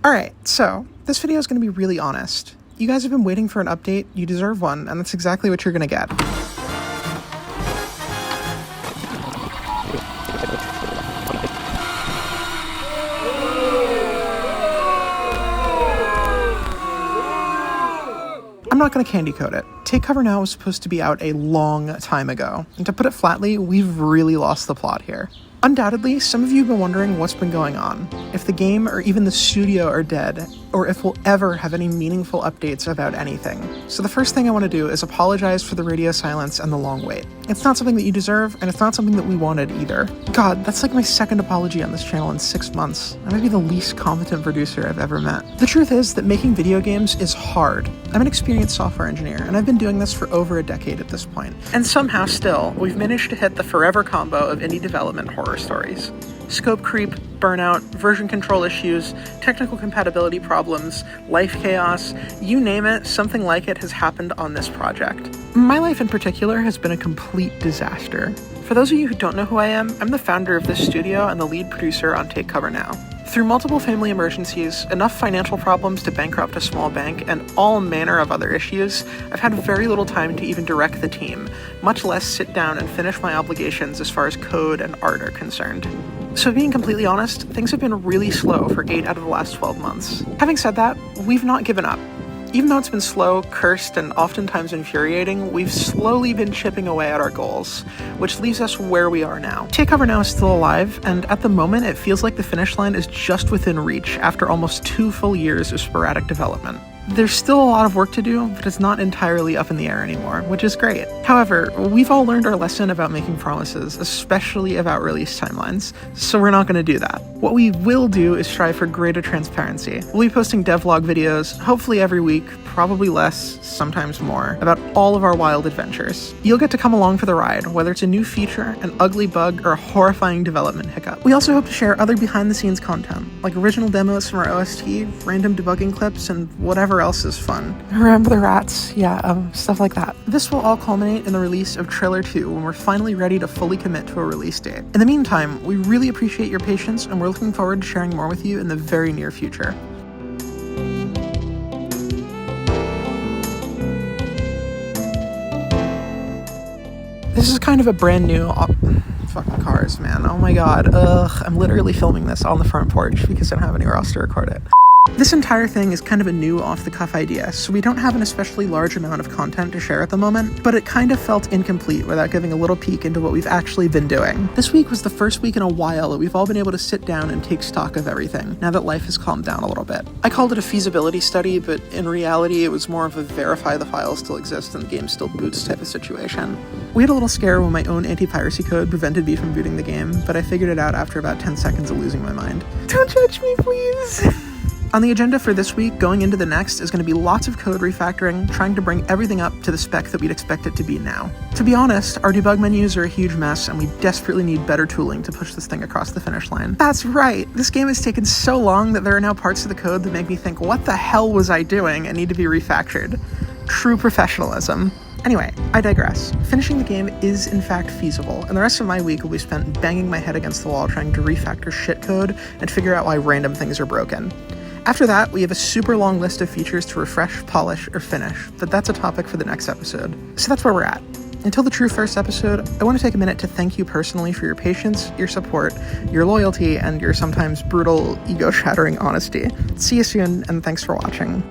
Alright, so this video is going to be really honest. You guys have been waiting for an update, you deserve one, and that's exactly what you're going to get. I'm not going to candy coat it. Take Cover Now was supposed to be out a long time ago, and to put it flatly, we've really lost the plot here. Undoubtedly, some of you have been wondering what's been going on, if the game or even the studio are dead, or if we'll ever have any meaningful updates about anything. So the first thing I want to do is apologize for the radio silence and the long wait. It's not something that you deserve, and it's not something that we wanted either. God, that's like my second apology on this channel in 6 months. I might be the least competent producer I've ever met. The truth is that making video games is hard. I'm an experienced software engineer, and I've been doing this for over a decade at this point. And somehow still, we've managed to hit the forever combo of indie development horror stories. Scope creep, burnout, version control issues, technical compatibility problems, life chaos, you name it, something like it has happened on this project. My life in particular has been a complete disaster. For those of you who don't know who I am, I'm the founder of this studio and the lead producer on Take Cover Now. Through multiple family emergencies, enough financial problems to bankrupt a small bank, and all manner of other issues, I've had very little time to even direct the team, much less sit down and finish my obligations as far as code and art are concerned. So being completely honest, things have been really slow for 8 out of the last 12 months. Having said that, we've not given up. Even though it's been slow, cursed, and oftentimes infuriating, we've slowly been chipping away at our goals, which leaves us where we are now. Take Cover Now is still alive, and at the moment it feels like the finish line is just within reach after almost 2 full years of sporadic development. There's still a lot of work to do, but it's not entirely up in the air anymore, which is great. However, we've all learned our lesson about making promises, especially about release timelines, so we're not going to do that. What we will do is strive for greater transparency. We'll be posting devlog videos, hopefully every week, probably less, sometimes more, about all of our wild adventures. You'll get to come along for the ride, whether it's a new feature, an ugly bug, or a horrifying development hiccup. We also hope to share other behind-the-scenes content, like original demos from our OST, random debugging clips, and whatever else is fun. Remember the rats? Yeah, stuff like that. This will all culminate in the release of Trailer 2 when we're finally ready to fully commit to a release date. In the meantime, we really appreciate your patience, and we're looking forward to sharing more with you in the very near future. This is kind of a brand new fucking cars, man. Oh my god. Ugh, I'm literally filming this on the front porch because I don't have anywhere else to record it. This entire thing is kind of a new off-the-cuff idea, so we don't have an especially large amount of content to share at the moment, but it kind of felt incomplete without giving a little peek into what we've actually been doing. This week was the first week in a while that we've all been able to sit down and take stock of everything, now that life has calmed down a little bit. I called it a feasibility study, but in reality it was more of a verify the files still exist and the game still boots type of situation. We had a little scare when my own anti-piracy code prevented me from booting the game, but I figured it out after about 10 seconds of losing my mind. Don't judge me, please! On the agenda for this week, going into the next, is going to be lots of code refactoring, trying to bring everything up to the spec that we'd expect it to be now. To be honest, our debug menus are a huge mess, and we desperately need better tooling to push this thing across the finish line. That's right! This game has taken so long that there are now parts of the code that make me think, what the hell was I doing, and need to be refactored. True professionalism. Anyway, I digress. Finishing the game is in fact feasible, and the rest of my week will be spent banging my head against the wall trying to refactor shitcode and figure out why random things are broken. After that, we have a super long list of features to refresh, polish, or finish, but that's a topic for the next episode. So that's where we're at. Until the true first episode, I want to take a minute to thank you personally for your patience, your support, your loyalty, and your sometimes brutal, ego-shattering honesty. See you soon, and thanks for watching.